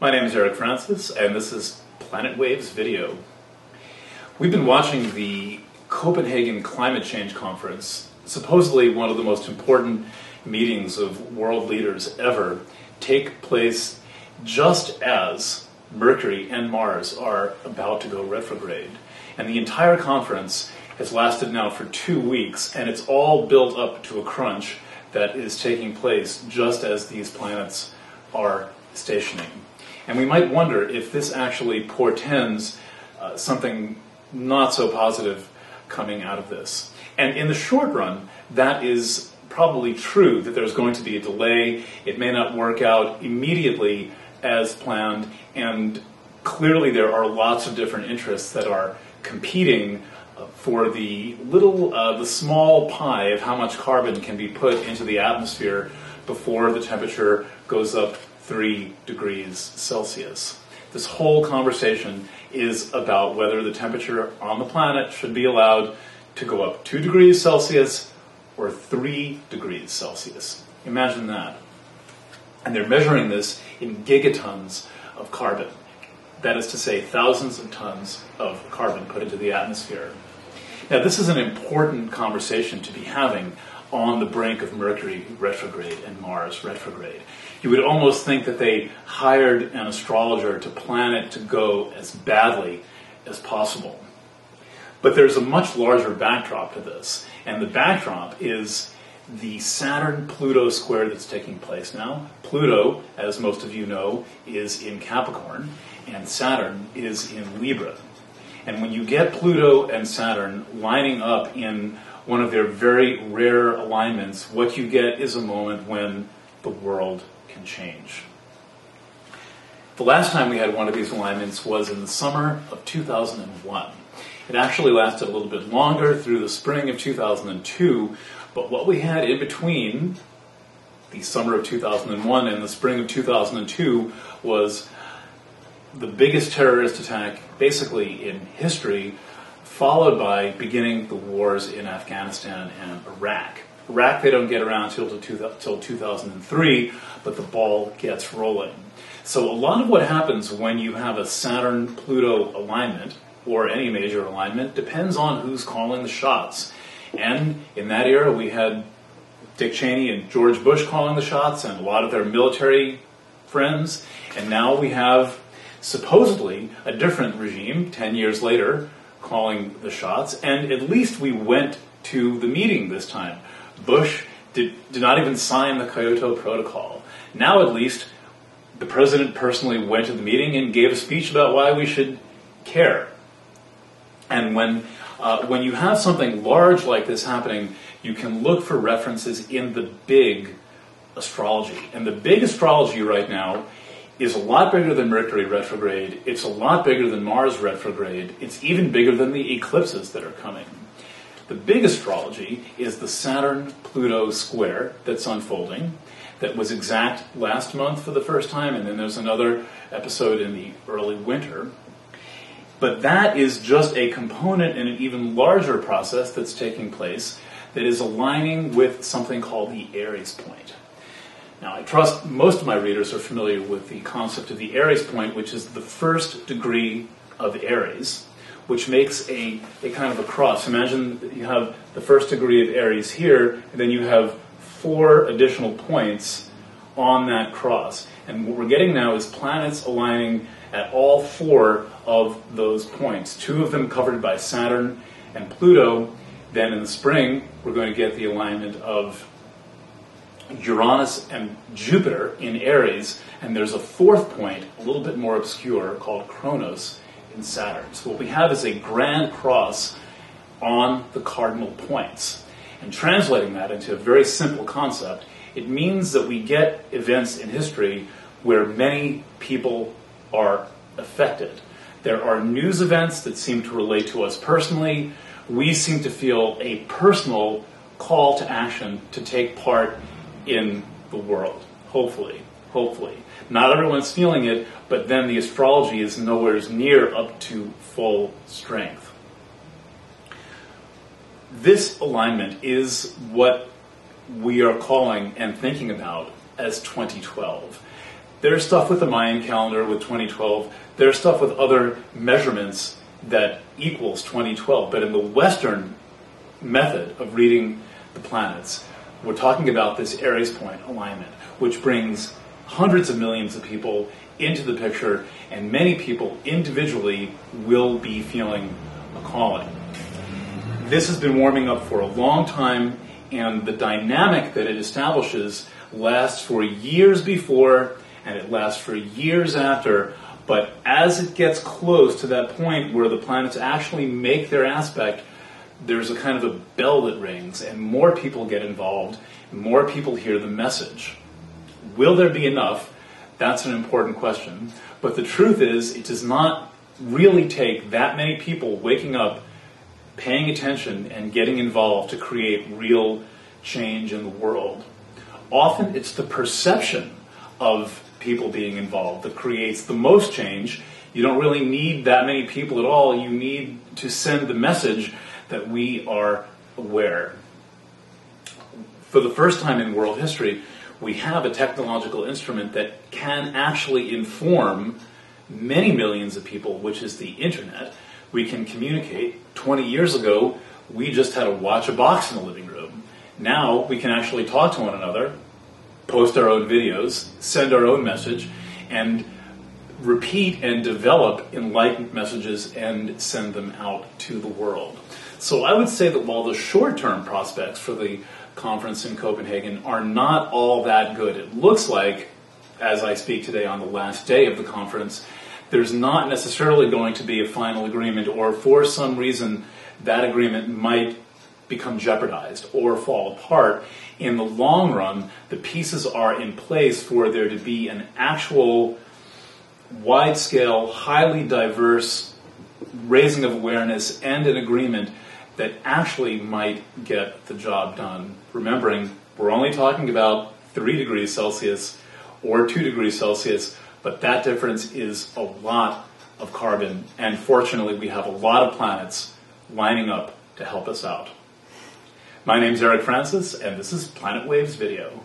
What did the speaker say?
My name is Eric Francis, and this is Planet Waves Video. We've been watching the Copenhagen Climate Change Conference, supposedly one of the most important meetings of world leaders ever, take place just as Mercury and Mars are about to go retrograde. And the entire conference has lasted now for 2 weeks, and it's all built up to a crunch that is taking place just as these planets are stationing. And we might wonder if this actually portends something not so positive coming out of this. And in the short run, that is probably true, that there's going to be a delay. It may not work out immediately as planned, and clearly there are lots of different interests that are competing for the small pie of how much carbon can be put into the atmosphere before the temperature goes up 3 degrees Celsius. This whole conversation is about whether the temperature on the planet should be allowed to go up 2 degrees Celsius or 3 degrees Celsius. Imagine that. And they're measuring this in gigatons of carbon. That is to say, thousands of tons of carbon put into the atmosphere. Now, this is an important conversation to be having on the brink of Mercury retrograde and Mars retrograde. You would almost think that they hired an astrologer to plan it to go as badly as possible. But there's a much larger backdrop to this, and the backdrop is the Saturn-Pluto square that's taking place now. Pluto, as most of you know, is in Capricorn, and Saturn is in Libra. And when you get Pluto and Saturn lining up in one of their very rare alignments, what you get is a moment when the world can change. The last time we had one of these alignments was in the summer of 2001. It actually lasted a little bit longer through the spring of 2002, but what we had in between the summer of 2001 and the spring of 2002 was the biggest terrorist attack basically in history, followed by beginning the wars in Afghanistan and Iraq. Iraq they don't get around till 2003, but the ball gets rolling. So a lot of what happens when you have a Saturn-Pluto alignment, or any major alignment, depends on who's calling the shots. And in that era we had Dick Cheney and George Bush calling the shots, and a lot of their military friends, and now we have supposedly a different regime 10 years later calling the shots, and at least we went to the meeting this time. Bush did not even sign the Kyoto Protocol. Now at least the president personally went to the meeting and gave a speech about why we should care. And when you have something large like this happening, you can look for references in the big astrology. And the big astrology right now is a lot bigger than Mercury retrograde. It's a lot bigger than Mars retrograde. It's even bigger than the eclipses that are coming. The big astrology is the Saturn-Pluto square that's unfolding, that was exact last month for the first time, and then there's another episode in the early winter. But that is just a component in an even larger process that's taking place that is aligning with something called the Aries point. Now, I trust most of my readers are familiar with the concept of the Aries point, which is the first degree of Aries, which makes a kind of a cross. Imagine that you have the first degree of Aries here, and then you have 4 additional points on that cross. And what we're getting now is planets aligning at all 4 of those points, 2 of them covered by Saturn and Pluto. Then in the spring, we're going to get the alignment of Uranus and Jupiter in Aries, and there's a 4th point, a little bit more obscure, called Kronos in Saturn. So what we have is a grand cross on the cardinal points. And translating that into a very simple concept, it means that we get events in history where many people are affected. There are news events that seem to relate to us personally. We seem to feel a personal call to action to take part in the world, hopefully. Not everyone's feeling it, but then the astrology is nowhere near up to full strength. This alignment is what we are calling and thinking about as 2012. There's stuff with the Mayan calendar with 2012. There's stuff with other measurements that equals 2012. But in the Western method of reading the planets, we're talking about this Aries point alignment, which brings hundreds of millions of people into the picture, and many people individually will be feeling a calling. This has been warming up for a long time, and the dynamic that it establishes lasts for years before and it lasts for years after. But as it gets close to that point where the planets actually make their aspect, there's a kind of a bell that rings, and more people get involved, more people hear the message. Will there be enough? That's an important question. But the truth is, it does not really take that many people waking up, paying attention, and getting involved to create real change in the world. Often it's the perception of people being involved that creates the most change. You don't really need that many people at all. You need to send the message that we are aware. For the first time in world history, we have a technological instrument that can actually inform many millions of people, which is the internet. We can communicate. 20 years ago, we just had to watch a box in the living room. Now we can actually talk to one another, post our own videos, send our own message, and repeat and develop enlightened messages and send them out to the world. So I would say that while the short-term prospects for the conference in Copenhagen are not all that good, it looks like, as I speak today on the last day of the conference, there's not necessarily going to be a final agreement, or for some reason that agreement might become jeopardized or fall apart. In the long run, the pieces are in place for there to be an actual wide-scale, highly diverse raising of awareness and an agreement that actually might get the job done. Remembering, we're only talking about 3 degrees Celsius or 2 degrees Celsius, but that difference is a lot of carbon, and fortunately we have a lot of planets lining up to help us out. My name's Eric Francis, and this is Planet Waves Video.